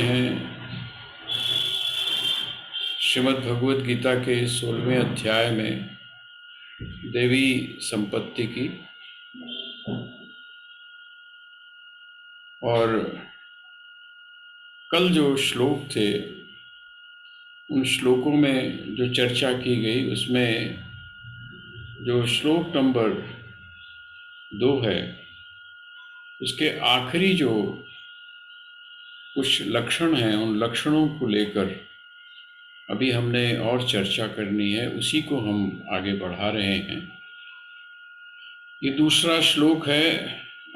हैं श्रीमद् भगवद गीता के 16वें अध्याय में देवी संपत्ति की। और कल जो श्लोक थे उन श्लोकों में जो चर्चा की गई उसमें जो श्लोक नंबर 2 है उसके आखिरी जो कुछ लक्षण हैं उन लक्षणों को लेकर अभी हमने और चर्चा करनी है, उसी को हम आगे बढ़ा रहे हैं। ये दूसरा श्लोक है,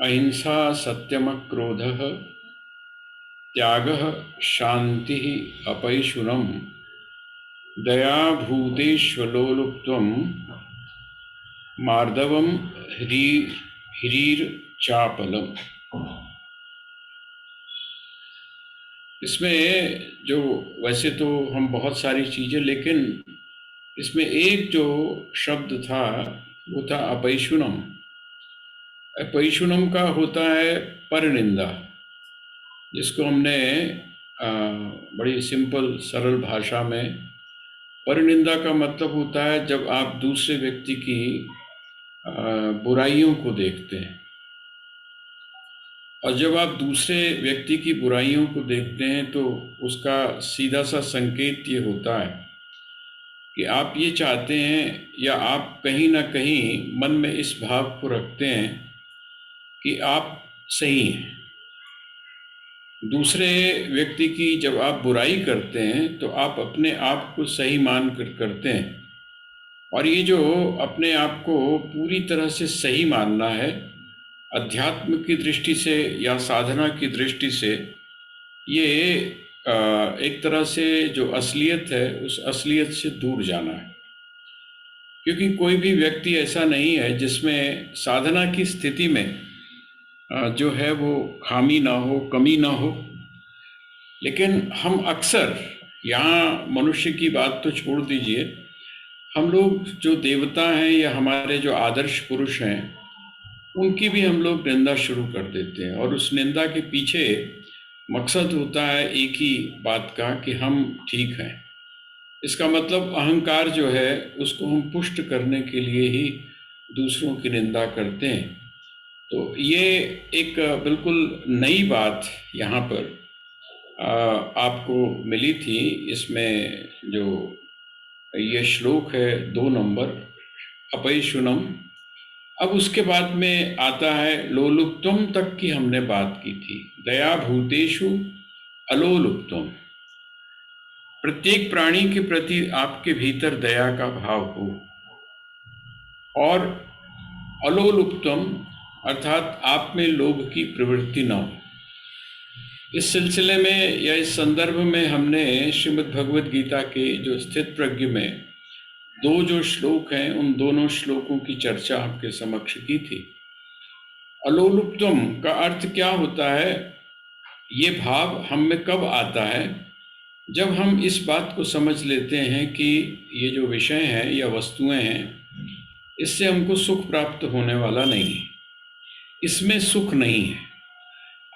अहिंसा सत्यम क्रोधः त्यागः शांति अपैशुनम दया भूतेष्वलोलुप्त्वं मार्दवम ह्रीर्चापलम। इसमें जो वैसे तो हम बहुत सारी चीजें, लेकिन इसमें एक जो शब्द था वो था अपैशुनम। अपैशुनम का होता है परनिंदा, जिसको हमने बड़ी सिंपल सरल भाषा में, परनिंदा का मतलब होता है जब आप दूसरे व्यक्ति की बुराइयों को देखते हैं। और जब आप दूसरे व्यक्ति की बुराइयों को देखते हैं तो उसका सीधा सा संकेत ये होता है कि आप ये चाहते हैं या आप कहीं ना कहीं मन में इस भाव को रखते हैं कि आप सही हैं। दूसरे व्यक्ति की जब आप बुराई करते हैं तो आप अपने आप को सही मान कर करते हैं। और ये जो अपने आप को पूरी तरह से सही मानना है, अध्यात्म की दृष्टि से या साधना की दृष्टि से, ये एक तरह से जो असलियत है उस असलियत से दूर जाना है। क्योंकि कोई भी व्यक्ति ऐसा नहीं है जिसमें साधना की स्थिति में जो है वो खामी ना हो, कमी ना हो। लेकिन हम अक्सर, यहाँ मनुष्य की बात तो छोड़ दीजिए, हम लोग जो देवता हैं या हमारे जो आदर्श पुरुष हैं उनकी भी हम लोग निंदा शुरू कर देते हैं। और उस निंदा के पीछे मकसद होता है एक ही बात का कि हम ठीक हैं। इसका मतलब अहंकार जो है उसको हम पुष्ट करने के लिए ही दूसरों की निंदा करते हैं। तो ये एक बिल्कुल नई बात यहाँ पर आपको मिली थी। इसमें जो ये श्लोक है 2 नंबर, अपैशुनम। अब उसके बाद में आता है लोलुप्तम तक की हमने बात की थी। दया भूतेषु अलोलुप्तम, प्रत्येक प्राणी के प्रति आपके भीतर दया का भाव हो। और अलोलुप्तम अर्थात आप में लोभ की प्रवृत्ति न हो। इस सिलसिले में या इस संदर्भ में हमने श्रीमद् भगवद गीता के जो स्थित प्रज्ञ में 2 जो श्लोक हैं उन दोनों श्लोकों की चर्चा आपके समक्ष की थी। अलोलुप्तम का अर्थ क्या होता है? ये भाव हम में कब आता है? जब हम इस बात को समझ लेते हैं कि ये जो विषय हैं या वस्तुएं हैं, इससे हमको सुख प्राप्त होने वाला नहीं है, इसमें सुख नहीं है।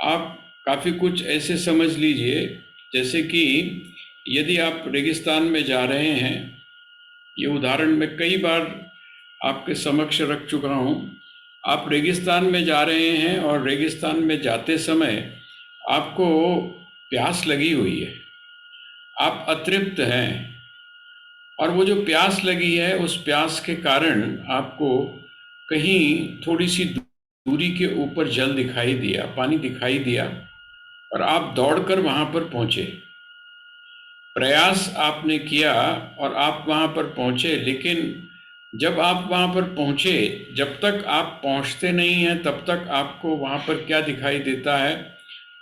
आप काफ़ी कुछ ऐसे समझ लीजिए जैसे कि यदि आप रेगिस्तान में जा रहे हैं, ये उदाहरण मैं कई बार आपके समक्ष रख चुका हूँ। आप रेगिस्तान में जा रहे हैं और रेगिस्तान में जाते समय आपको प्यास लगी हुई है, आप अतृप्त हैं, और वो जो प्यास लगी है उस प्यास के कारण आपको कहीं थोड़ी सी दूरी के ऊपर जल दिखाई दिया, पानी दिखाई दिया, और आप दौड़कर वहाँ पर पहुँचे। प्रयास आपने किया और आप वहाँ पर पहुँचे, लेकिन जब आप वहाँ पर पहुँचे, जब तक आप पहुँचते नहीं हैं तब तक आपको वहाँ पर क्या दिखाई देता है?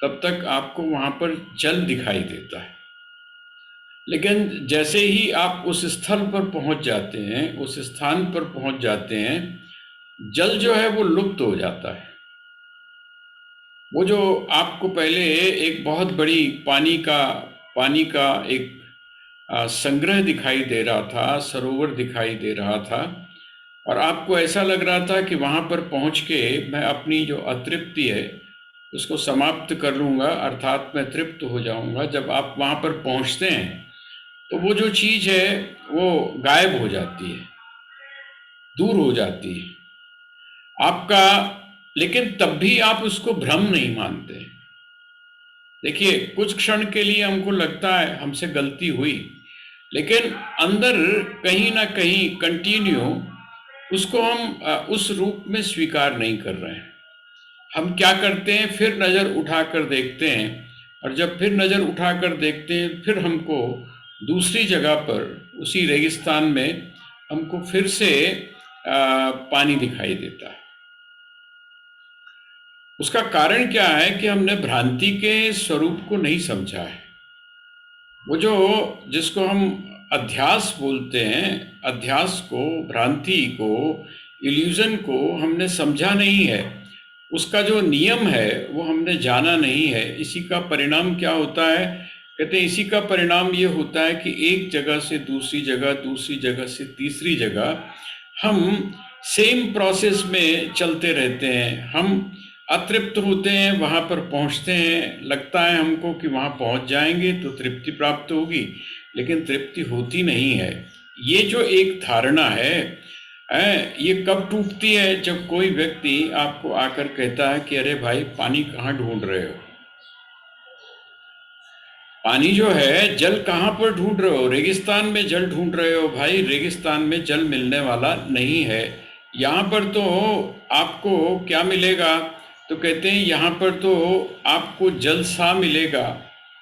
तब तक आपको वहाँ पर जल दिखाई देता है। लेकिन जैसे ही आप उस स्थल पर पहुँच जाते हैं, उस स्थान पर पहुँच जाते हैं, जल जो है वो लुप्त हो जाता है। वो जो आपको पहले एक बहुत बड़ी पानी का एक संग्रह दिखाई दे रहा था, सरोवर दिखाई दे रहा था, और आपको ऐसा लग रहा था कि वहाँ पर पहुँच के मैं अपनी जो अतृप्ति है उसको समाप्त कर लूँगा, अर्थात मैं तृप्त हो जाऊँगा। जब आप वहाँ पर पहुँचते हैं तो वो जो चीज़ है वो गायब हो जाती है, दूर हो जाती है आपका। लेकिन तब भी आप उसको भ्रम नहीं मानते। देखिए, कुछ क्षण के लिए हमको लगता है हमसे गलती हुई, लेकिन अंदर कहीं ना कहीं कंटिन्यू उसको हम उस रूप में स्वीकार नहीं कर रहे हैं। हम क्या करते हैं, फिर नज़र उठाकर देखते हैं, और जब फिर नज़र उठाकर देखते हैं, फिर हमको दूसरी जगह पर उसी रेगिस्तान में हमको फिर से पानी दिखाई देता है। उसका कारण क्या है कि हमने भ्रांति के स्वरूप को नहीं समझा है। वो जो जिसको हम अध्यास बोलते हैं, अध्यास को, भ्रांति को, इल्यूजन को हमने समझा नहीं है। उसका जो नियम है वो हमने जाना नहीं है। इसी का परिणाम क्या होता है, कहते हैं इसी का परिणाम ये होता है कि एक जगह से दूसरी जगह, दूसरी जगह से तीसरी जगह हम सेम प्रोसेस में चलते रहते हैं। हम अतृप्त होते हैं, वहाँ पर पहुँचते हैं, लगता है हमको कि वहाँ पहुँच जाएंगे तो तृप्ति प्राप्त होगी, लेकिन तृप्ति होती नहीं है। ये जो एक धारणा है, ये कब टूटती है, जब कोई व्यक्ति आपको आकर कहता है कि अरे भाई पानी कहाँ ढूंढ रहे हो, पानी जो है, जल कहाँ पर ढूंढ रहे हो, रेगिस्तान में जल ढूंढ रहे हो। भाई, रेगिस्तान में जल मिलने वाला नहीं है। यहाँ पर तो आपको क्या मिलेगा, तो कहते हैं यहाँ पर तो आपको जल सा मिलेगा,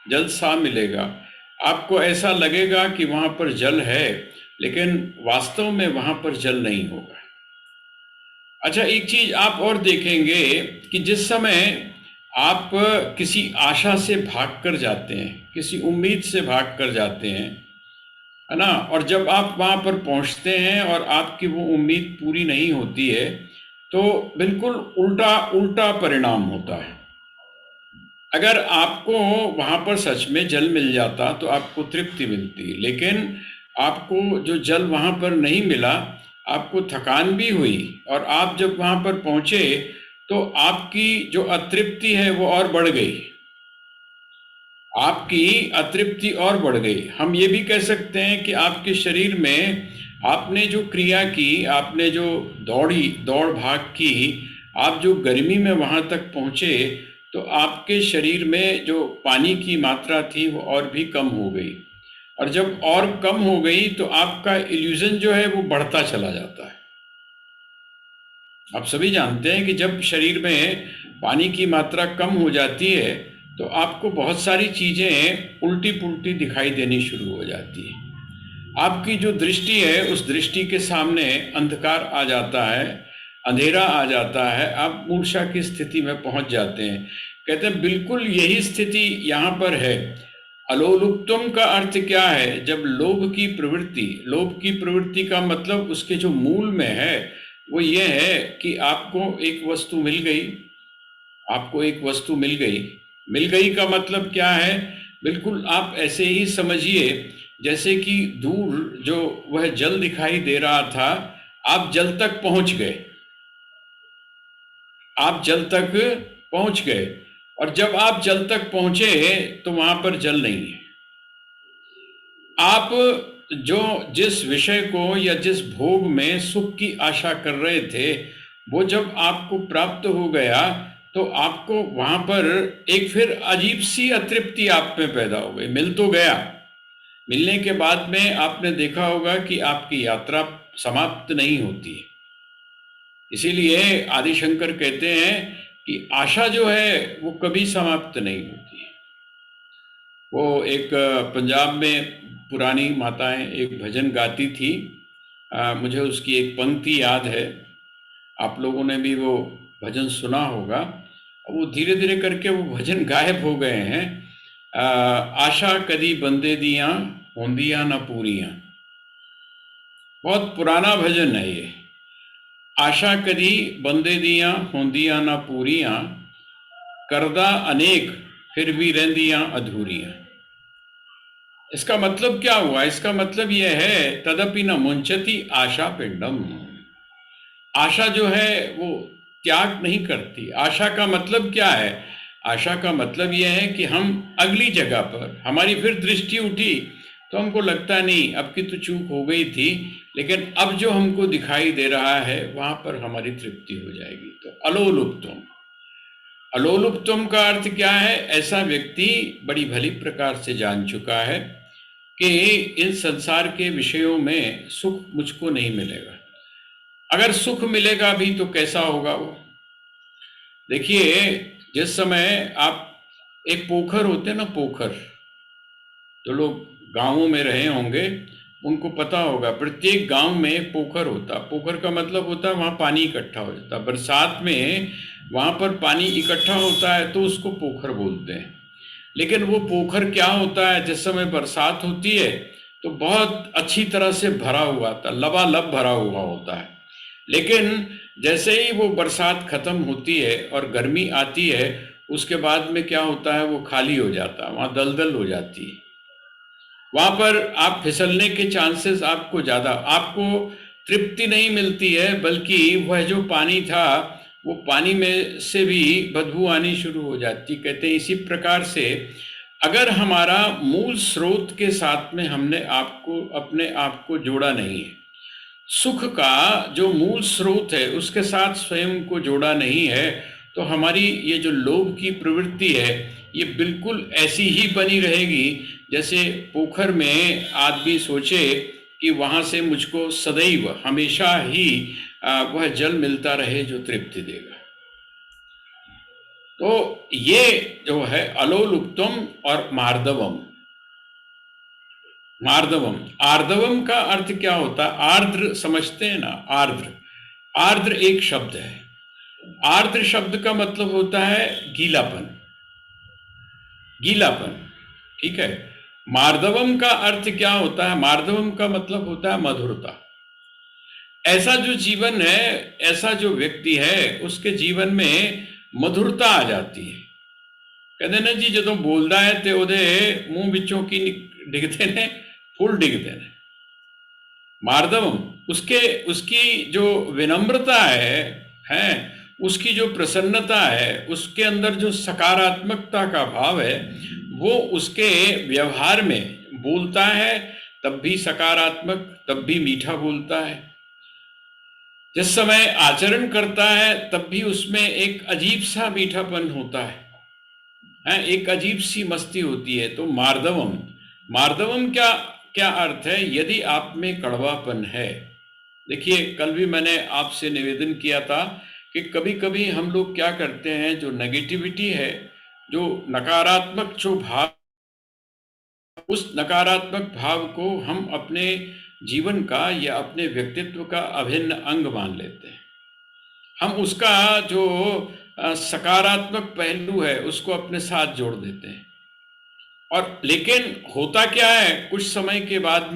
जल सा मिलेगा। आपको ऐसा लगेगा कि वहाँ पर जल है, लेकिन वास्तव में वहाँ पर जल नहीं होगा। अच्छा, एक चीज आप और देखेंगे कि जिस समय आप किसी आशा से भाग कर जाते हैं, किसी उम्मीद से भाग कर जाते हैं, है ना, और जब आप वहाँ पर पहुँचते हैं और आपकी वो उम्मीद पूरी नहीं होती है, तो बिल्कुल उल्टा उल्टा परिणाम होता है। अगर आपको वहाँ पर सच में जल मिल जाता तो आपको तृप्ति मिलती, लेकिन आपको जो जल वहाँ पर नहीं मिला, आपको थकान भी हुई, और आप जब वहाँ पर पहुँचे तो आपकी जो अतृप्ति है वो और बढ़ गई, आपकी अतृप्ति और बढ़ गई। हम ये भी कह सकते हैं कि आपके शरीर में आपने जो क्रिया की, आपने जो दौड़ भाग की, आप जो गर्मी में वहाँ तक पहुँचे, तो आपके शरीर में जो पानी की मात्रा थी वो और भी कम हो गई, और जब और कम हो गई तो आपका इल्यूजन जो है वो बढ़ता चला जाता है। आप सभी जानते हैं कि जब शरीर में पानी की मात्रा कम हो जाती है तो आपको बहुत सारी चीज़ें उल्टी पुल्टी दिखाई देनी शुरू हो जाती है। आपकी जो दृष्टि है उस दृष्टि के सामने अंधकार आ जाता है, अंधेरा आ जाता है, आप मूर्छा की स्थिति में पहुंच जाते हैं। कहते हैं बिल्कुल यही स्थिति यहाँ पर है। अलोलुप्तम का अर्थ क्या है, जब लोभ की प्रवृत्ति, लोभ की प्रवृत्ति का मतलब उसके जो मूल में है वो ये है कि आपको एक वस्तु मिल गई, आपको एक वस्तु मिल गई। मिल गई का मतलब क्या है, बिल्कुल आप ऐसे ही समझिए जैसे कि दूर जो वह जल दिखाई दे रहा था, आप जल तक पहुंच गए, आप जल तक पहुंच गए, और जब आप जल तक पहुंचे तो वहां पर जल नहीं है। आप जो जिस विषय को या जिस भोग में सुख की आशा कर रहे थे, वो जब आपको प्राप्त हो गया तो आपको वहां पर एक फिर अजीब सी अतृप्ति आप में पैदा हो गई। मिल तो गया, मिलने के बाद में आपने देखा होगा कि आपकी यात्रा समाप्त नहीं होती है। इसीलिए आदिशंकर कहते हैं कि आशा जो है वो कभी समाप्त नहीं होती है। वो एक पंजाब में पुरानी माताएं एक भजन गाती थी, मुझे उसकी एक पंक्ति याद है, आप लोगों ने भी वो भजन सुना होगा। वो धीरे धीरे करके वो भजन गायब हो गए हैं। आशा कदी बंदे दियां होंदियां ना पूरियां, बहुत पुराना भजन है ये। आशा कदी बंदे दियां होंदियां ना पूरियां, करदा अनेक फिर भी रहंदियां अधूरियां। इसका मतलब क्या हुआ, इसका मतलब यह है तदपि न मुंचति आशा पिंडम। आशा जो है वो त्याग नहीं करती। आशा का मतलब क्या है, आशा का मतलब यह है कि हम अगली जगह पर हमारी फिर दृष्टि उठी तो हमको लगता नहीं अब की तो चूक हो गई थी, लेकिन अब जो हमको दिखाई दे रहा है वहां पर हमारी तृप्ति हो जाएगी। तो अलोलुप्तम, अलोलुप्तम का अर्थ क्या है? ऐसा व्यक्ति बड़ी भली प्रकार से जान चुका है कि इन संसार के विषयों में सुख मुझको नहीं मिलेगा। अगर सुख मिलेगा भी तो कैसा होगा वो? देखिए, जिस समय आप एक पोखर होते हैं ना, पोखर, जो लोग गांवों में रहे होंगे उनको पता होगा, प्रत्येक गांव में पोखर होता। पोखर का मतलब होता है वहां पानी इकट्ठा हो जाता। बरसात में वहां पर पानी इकट्ठा होता है तो उसको पोखर बोलते हैं। लेकिन वो पोखर क्या होता है, जिस समय बरसात होती है तो बहुत अच्छी तरह से भरा हुआ था, लबालब भरा हुआ होता है। लेकिन जैसे ही वो बरसात खत्म होती है और गर्मी आती है, उसके बाद में क्या होता है, वो खाली हो जाता है, वहाँ दलदल हो जाती है। वहाँ पर आप फिसलने के चांसेस आपको ज़्यादा, आपको तृप्ति नहीं मिलती है, बल्कि वह जो पानी था वो पानी में से भी बदबू आनी शुरू हो जाती। कहते हैं इसी प्रकार से अगर हमारा मूल स्रोत के साथ में हमने आपको अपने आप को जोड़ा नहीं है, सुख का जो मूल स्रोत है उसके साथ स्वयं को जोड़ा नहीं है, तो हमारी ये जो लोभ की प्रवृत्ति है ये बिल्कुल ऐसी ही बनी रहेगी जैसे पोखर में आदमी सोचे कि वहां से मुझको सदैव हमेशा ही वह जल मिलता रहे जो तृप्ति देगा। तो ये जो है अलोलुप्तम और मार्दवम। मार्दवम, आर्दवम का अर्थ क्या होता है? आर्द्र समझते हैं ना, आर्द्र, आर्द्र एक शब्द है। आर्द्र शब्द का मतलब होता है गीलापन, गीलापन, ठीक है। मार्दवम का अर्थ क्या होता है? मार्दवम का मतलब होता है मधुरता। ऐसा जो जीवन है, ऐसा जो व्यक्ति है, उसके जीवन में मधुरता आ जाती है। कहते ना जी, जो बोलता है ते ओदे मुंह बिचों की डिगते ने फुल डिगते ने। मार्दवम, उसके उसकी जो विनम्रता है उसकी जो प्रसन्नता है, उसके अंदर जो सकारात्मकता का भाव है, वो उसके व्यवहार में बोलता है तब भी सकारात्मक, तब भी मीठा बोलता है। जिस समय आचरण करता है तब भी उसमें एक अजीब सा मीठापन होता है, एक अजीब सी मस्ती होती है। तो मार्दवम, मार्दवम क्या क्या अर्थ है? यदि आप में कड़वापन है, देखिए कल भी मैंने आपसे निवेदन किया था कि कभी कभी हम लोग क्या करते हैं, जो नेगेटिविटी है, जो नकारात्मक जो भाव, उस नकारात्मक भाव को हम अपने जीवन का या अपने व्यक्तित्व का अभिन्न अंग मान लेते हैं। हम उसका जो सकारात्मक पहलू है उसको अपने साथ जोड़ देते हैं। और लेकिन होता क्या है, कुछ समय के बाद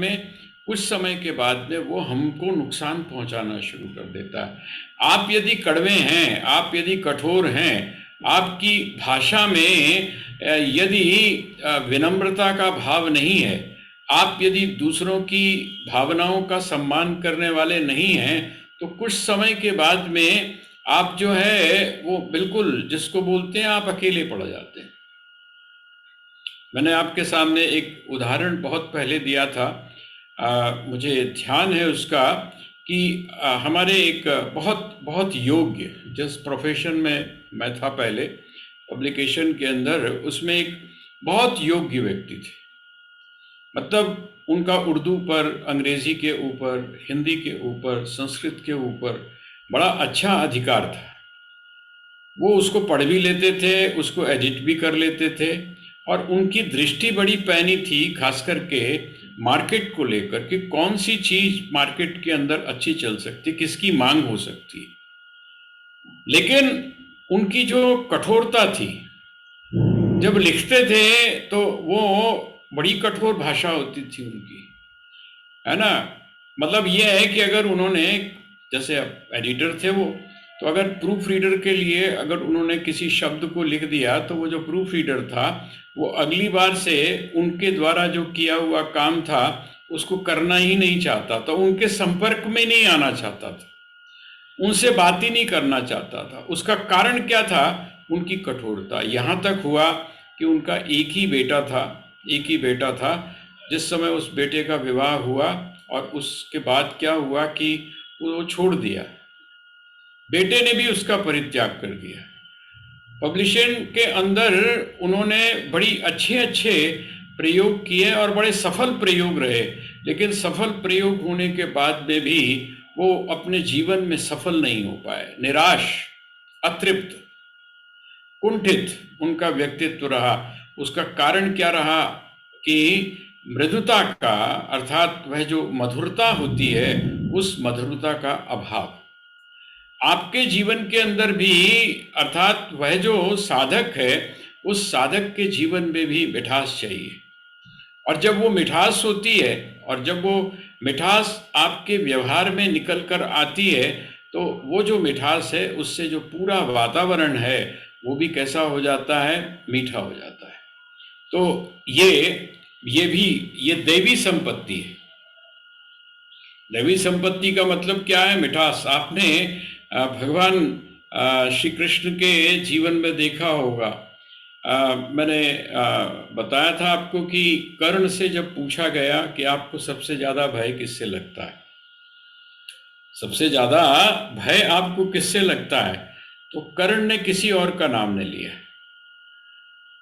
में वो हमको नुकसान पहुंचाना शुरू कर देता है। आप यदि कड़वे हैं, आप यदि कठोर हैं, आपकी भाषा में यदि विनम्रता का भाव नहीं है, आप यदि दूसरों की भावनाओं का सम्मान करने वाले नहीं हैं, तो कुछ समय के बाद में आप जो है वो बिल्कुल जिसको बोलते हैं आप अकेले पड़ जाते हैं। मैंने आपके सामने एक उदाहरण बहुत पहले दिया था, मुझे ध्यान है उसका, कि हमारे एक बहुत बहुत योग्य, जिस प्रोफेशन में मैं था पहले पब्लिकेशन के अंदर, उसमें एक बहुत योग्य व्यक्ति थे। मतलब उनका उर्दू पर, अंग्रेजी के ऊपर, हिंदी के ऊपर, संस्कृत के ऊपर बड़ा अच्छा अधिकार था। वो उसको पढ़ भी लेते थे, उसको एडिट भी कर लेते थे, और उनकी दृष्टि बड़ी पैनी थी, खास करके मार्केट को लेकर कि कौन सी चीज मार्केट के अंदर अच्छी चल सकती, किसकी मांग हो सकती। लेकिन उनकी जो कठोरता थी, जब लिखते थे तो वो बड़ी कठोर भाषा होती थी उनकी, है ना। मतलब ये है कि अगर उन्होंने, जैसे एडिटर थे वो, तो अगर प्रूफ रीडर के लिए अगर उन्होंने किसी शब्द को लिख दिया तो वो जो प्रूफ रीडर था वो अगली बार से उनके द्वारा जो किया हुआ काम था उसको करना ही नहीं चाहता था, उनके संपर्क में नहीं आना चाहता था, उनसे बात ही नहीं करना चाहता था। उसका कारण क्या था? उनकी कठोरता। यहाँ तक हुआ कि उनका एक ही बेटा था। जिस समय उस बेटे का विवाह हुआ और उसके बाद क्या हुआ कि वो छोड़ दिया, बेटे ने भी उसका परित्याग कर दिया। पब्लिशिंग के अंदर उन्होंने बड़ी अच्छे प्रयोग किए और बड़े सफल प्रयोग रहे, लेकिन सफल प्रयोग होने के बाद में भी वो अपने जीवन में सफल नहीं हो पाए। निराश, अतृप्त, कुंठित उनका व्यक्तित्व रहा। उसका कारण क्या रहा कि मृदुता का, अर्थात वह जो मधुरता होती है, उस मधुरता का अभाव। आपके जीवन के अंदर भी, अर्थात वह जो साधक है, उस साधक के जीवन में भी मिठास चाहिए। और जब वो मिठास होती है और जब वो मिठास आपके व्यवहार में निकल कर आती है, तो वो जो मिठास है उससे जो पूरा वातावरण है वो भी कैसा हो जाता है, मीठा हो जाता है। तो ये दैवी संपत्ति है। दैवी संपत्ति का मतलब क्या है? मिठास। आपने भगवान श्री कृष्ण के जीवन में देखा होगा। मैंने बताया था आपको कि कर्ण से जब पूछा गया कि आपको सबसे ज्यादा भय किससे लगता है, सबसे ज्यादा भय आपको किससे लगता है, तो कर्ण ने किसी और का नाम नहीं लिया।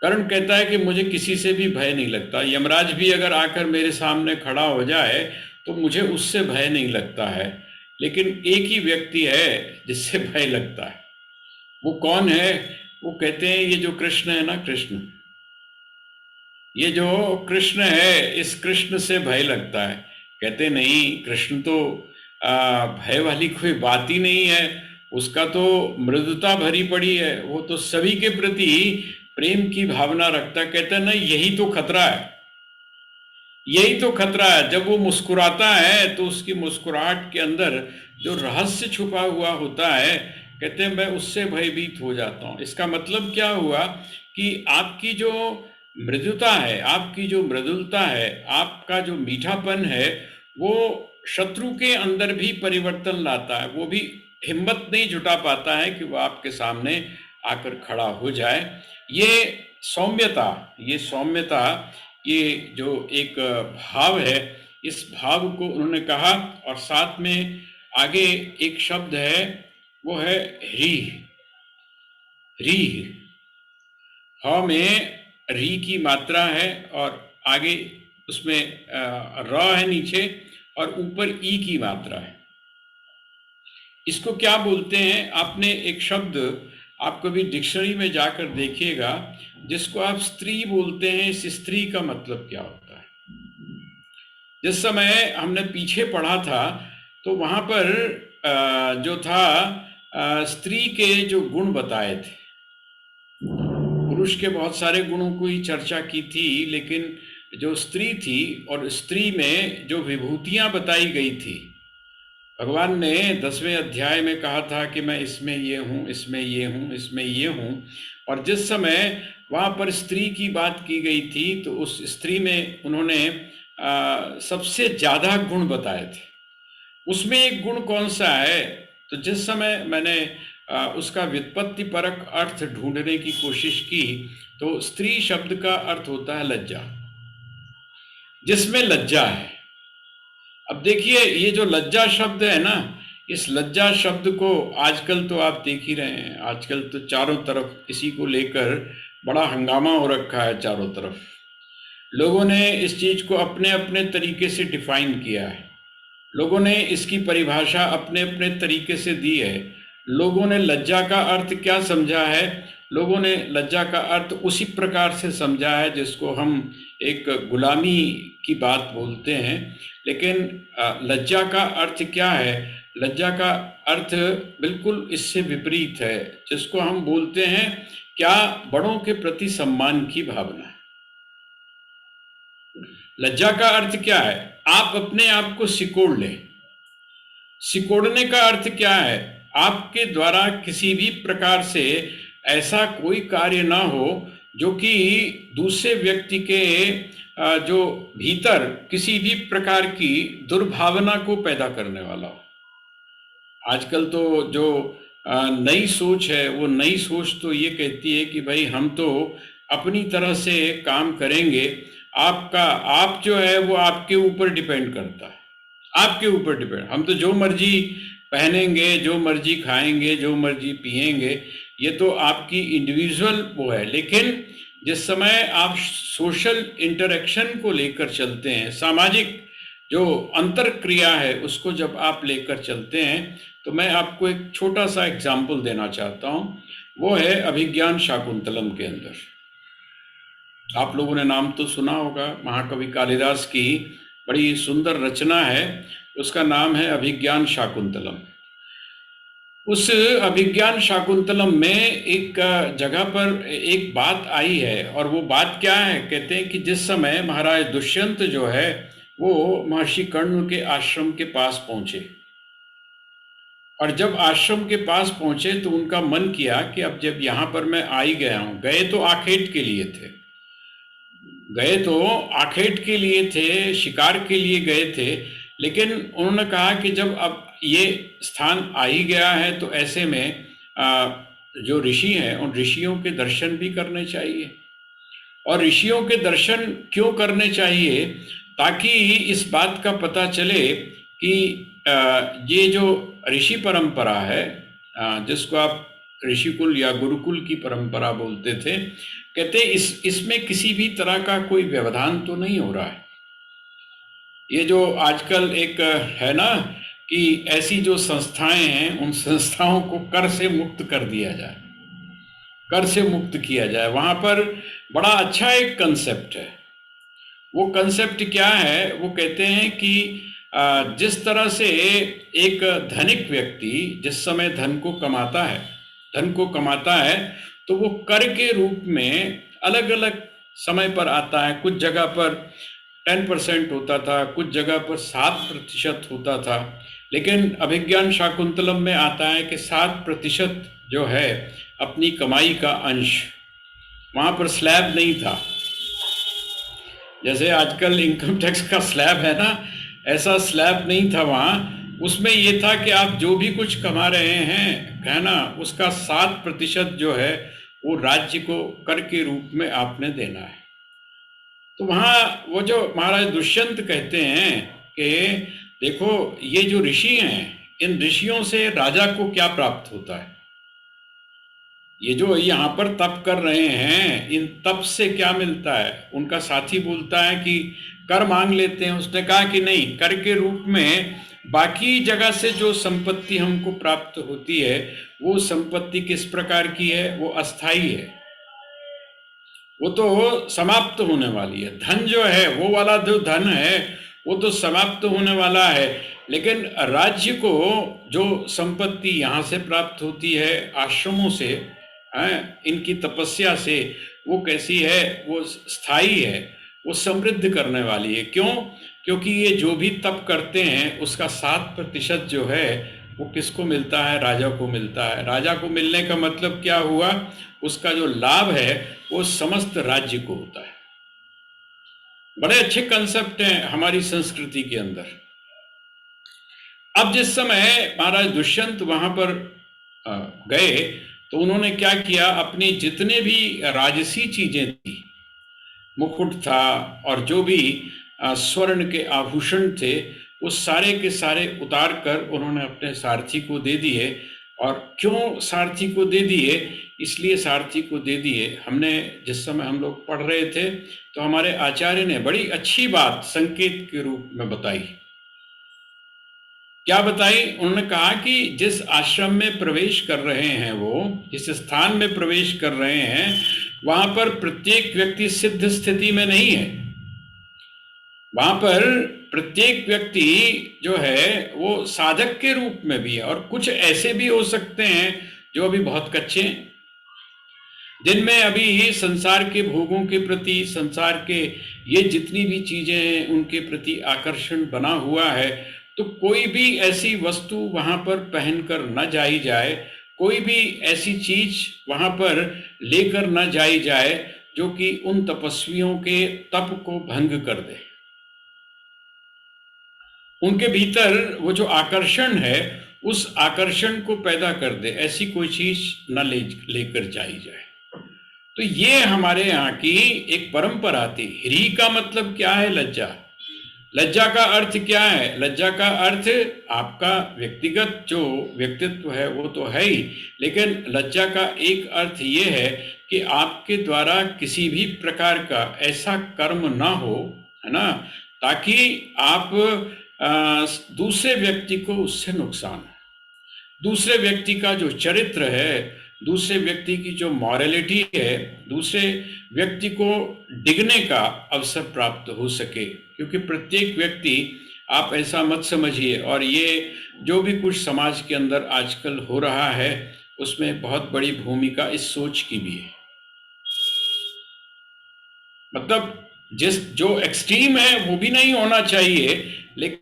कर्ण कहता है कि मुझे किसी से भी भय नहीं लगता। यमराज भी अगर आकर मेरे सामने खड़ा हो जाए तो मुझे उससे भय नहीं लगता है। लेकिन एक ही व्यक्ति है जिससे भय लगता है। वो कौन है? वो कहते हैं ये जो कृष्ण है ना, कृष्ण, ये जो कृष्ण है, इस कृष्ण से भय लगता है। कहते नहीं, कृष्ण तो भय वाली कोई बात ही नहीं है। उसका तो मृदुता भरी पड़ी है। वो तो सभी के प्रति प्रेम की भावना रखता है। कहते हैं ना, यही तो खतरा है, यही तो खतरा है। जब वो मुस्कुराता है तो उसकी मुस्कुराहट के अंदर जो रहस्य छुपा हुआ होता है, कहते हैं मैं उससे भयभीत हो जाता हूँ। इसका मतलब क्या हुआ कि आपकी जो मृदुता है, आपकी जो मृदुलता है, आपका जो मीठापन है, वो शत्रु के अंदर भी परिवर्तन लाता है। वो भी हिम्मत नहीं जुटा पाता है कि वो आपके सामने आकर खड़ा हो जाए। ये सौम्यता, ये जो एक भाव है, इस भाव को उन्होंने कहा। और साथ में आगे एक शब्द है, वो है रीह। रीह, ह में री की मात्रा है और आगे उसमें र है नीचे और ऊपर ई की मात्रा है। इसको क्या बोलते हैं? आपने एक शब्द, आप कभी डिक्शनरी में जाकर देखिएगा, जिसको आप स्त्री बोलते हैं। इस स्त्री का मतलब क्या होता है? जिस समय हमने पीछे पढ़ा था तो वहां पर जो था, स्त्री के जो गुण बताए थे। पुरुष के बहुत सारे गुणों को ही चर्चा की थी, लेकिन जो स्त्री थी और स्त्री में जो विभूतियां बताई गई थी, भगवान ने 10वें अध्याय में कहा था कि मैं इसमें ये हूँ, इसमें ये हूँ, इसमें ये हूँ। और जिस समय वहाँ पर स्त्री की बात की गई थी तो उस स्त्री में उन्होंने सबसे ज़्यादा गुण बताए थे। उसमें एक गुण कौन सा है? तो जिस समय मैंने उसका व्युत्पत्ति परक अर्थ ढूंढने की कोशिश की, तो स्त्री शब्द का अर्थ होता है लज्जा, जिसमें लज्जा है। अब देखिए, ये जो लज्जा शब्द है ना, इस लज्जा शब्द को आजकल तो आप देख ही रहे हैं, आजकल तो चारों तरफ इसी को लेकर बड़ा हंगामा हो रखा है। चारों तरफ लोगों ने इस चीज को अपने अपने तरीके से डिफाइन किया है। लोगों ने इसकी परिभाषा अपने अपने तरीके से दी है। लोगों ने लज्जा का अर्थ क्या समझा है? लोगों ने लज्जा का अर्थ उसी प्रकार से समझा है जिसको हम एक गुलामी की बात बोलते हैं। लेकिन लज्जा का अर्थ क्या है? लज्जा का अर्थ बिल्कुल इससे विपरीत है, जिसको हम बोलते हैं क्या, बड़ों के प्रति सम्मान की भावना। लज्जा का अर्थ क्या है? आप अपने आप को सिकोड़ लें। सिकोड़ने का अर्थ क्या है? आपके द्वारा किसी भी प्रकार से ऐसा कोई कार्य ना हो जो कि दूसरे व्यक्ति के जो भीतर किसी भी प्रकार की दुर्भावना को पैदा करने वाला हो। आजकल तो जो नई सोच है, वो नई सोच तो ये कहती है कि भाई हम तो अपनी तरह से काम करेंगे। आपका आप जो है वो आपके ऊपर डिपेंड करता है, आपके ऊपर डिपेंड। हम तो जो मर्जी पहनेंगे, जो मर्जी खाएंगे, जो मर्जी पिएंगे, ये तो आपकी इंडिविजुअल वो है। लेकिन जिस समय आप सोशल इंटरेक्शन को लेकर चलते हैं, सामाजिक जो अंतर क्रिया है उसको जब आप लेकर चलते हैं, तो मैं आपको एक छोटा सा एग्जाम्पल देना चाहता हूँ। वो है अभिज्ञान शाकुंतलम के अंदर, आप लोगों ने नाम तो सुना होगा, महाकवि कालिदास की बड़ी सुंदर रचना है, उसका नाम है अभिज्ञान शाकुंतलम। उस अभिज्ञान शाकुंतलम में एक जगह पर एक बात आई है, और वो बात क्या है, कहते हैं कि जिस समय महाराज दुष्यंत जो है वो महर्षि कर्ण के आश्रम के पास पहुंचे, और जब आश्रम के पास पहुंचे तो उनका मन किया कि अब जब यहाँ पर मैं आ ही गया हूँ, गए तो आखेट के लिए थे, गए तो आखेट के लिए थे, शिकार के लिए गए थे, लेकिन उन्होंने कहा कि जब अब ये स्थान आ ही गया है तो ऐसे में जो ऋषि हैं उन ऋषियों के दर्शन भी करने चाहिए। और ऋषियों के दर्शन क्यों करने चाहिए, ताकि इस बात का पता चले कि ये जो ऋषि परंपरा है, जिसको आप ऋषिकुल या गुरुकुल की परंपरा बोलते थे, कहते इसमें किसी भी तरह का कोई व्यवधान तो नहीं हो रहा है। ये जो आजकल एक है ना कि ऐसी जो संस्थाएं हैं उन संस्थाओं को कर से मुक्त कर दिया जाए, कर से मुक्त किया जाए। वहां पर बड़ा अच्छा एक कंसेप्ट है। वो कंसेप्ट क्या है, वो कहते हैं कि जिस तरह से एक धनिक व्यक्ति जिस समय धन को कमाता है, धन को कमाता है, तो वो कर के रूप में अलग अलग समय पर आता है। कुछ जगह पर 10% होता था, कुछ जगह पर 7% होता था, लेकिन अभिज्ञान शाकुंतलम में आता है कि 7% जो है अपनी कमाई का अंश। वहाँ पर स्लैब नहीं था, जैसे आजकल इनकम टैक्स का स्लैब है ना, ऐसा स्लैब नहीं था वहाँ। उसमें ये था कि आप जो भी कुछ कमा रहे हैं है ना, उसका 7% जो है वो राज्य को कर के रूप में आपने देना है। तो वहाँ वो जो महाराज दुष्यंत कहते हैं कि देखो ये जो ऋषि हैं, इन ऋषियों से राजा को क्या प्राप्त होता है, ये जो यहाँ पर तप कर रहे हैं, इन तप से क्या मिलता है। उनका साथी बोलता है कि कर मांग लेते हैं। उसने कहा कि नहीं, कर के रूप में बाकी जगह से जो संपत्ति हमको प्राप्त होती है वो संपत्ति किस प्रकार की है, वो अस्थाई है, वो तो समाप्त होने वाली है। धन जो है वो वाला जो धन है वो तो समाप्त होने वाला है, लेकिन राज्य को जो संपत्ति यहाँ से प्राप्त होती है आश्रमों से, इनकी तपस्या से, वो कैसी है, वो स्थायी है, वो समृद्ध करने वाली है। क्यों? क्योंकि ये जो भी तप करते हैं उसका 7% जो है वो किसको मिलता है, राजा को मिलता है। राजा को मिलने का मतलब क्या हुआ, उसका जो लाभ है वो समस्त राज्य को होता है। बड़े अच्छे कंसेप्ट हैं हमारी संस्कृति के अंदर। अब जिस समय महाराज दुष्यंत वहां पर गए तो उन्होंने क्या किया, अपनी जितने भी राजसी चीजें थी, मुकुट था और जो भी स्वर्ण के आभूषण थे, वो सारे के सारे उतार कर उन्होंने अपने सारथी को दे दिए। और क्यों सारथी को दे दिए, इसलिए सारथी को दे दिए, हमने जिस समय हम लोग पढ़ रहे थे तो हमारे आचार्य ने बड़ी अच्छी बात संकेत के रूप में बताई। क्या बताई? उन्होंने कहा कि जिस आश्रम में प्रवेश कर रहे हैं, वो जिस स्थान में प्रवेश कर रहे हैं, वहां पर प्रत्येक व्यक्ति सिद्ध स्थिति में नहीं है। वहां पर प्रत्येक व्यक्ति जो है वो साधक के रूप में भी है, और कुछ ऐसे भी हो सकते हैं जो अभी बहुत कच्चे हैं, जिनमें अभी संसार के भोगों के प्रति, संसार के ये जितनी भी चीजें हैं उनके प्रति आकर्षण बना हुआ है। तो कोई भी ऐसी वस्तु वहां पर पहनकर न जाई जाए, कोई भी ऐसी चीज वहां पर लेकर न जाई जाए जो कि उन तपस्वियों के तप को भंग कर दे। उनके भीतर वो जो आकर्षण है उस आकर्षण को पैदा कर दे, ऐसी कोई चीज न लेकर जाई जाए। तो ये हमारे यहाँ की एक परंपरा थी। ह्री का मतलब क्या है? लज्जा। लज्जा का अर्थ क्या है? लज्जा का अर्थ आपका व्यक्तिगत जो व्यक्तित्व है वो तो है ही, लेकिन लज्जा का एक अर्थ ये है कि आपके द्वारा किसी भी प्रकार का ऐसा कर्म ना हो, है ना, ताकि आप दूसरे व्यक्ति को उससे नुकसान, दूसरे व्यक्ति का जो चरित्र है, दूसरे व्यक्ति की जो मॉरलिटी है, दूसरे व्यक्ति को डिगने का अवसर प्राप्त हो सके। क्योंकि प्रत्येक व्यक्ति, आप ऐसा मत समझिए, और ये जो भी कुछ समाज के अंदर आजकल हो रहा है उसमें बहुत बड़ी भूमिका इस सोच की भी है। मतलब जिस जो एक्सट्रीम है वो भी नहीं होना चाहिए, लेकिन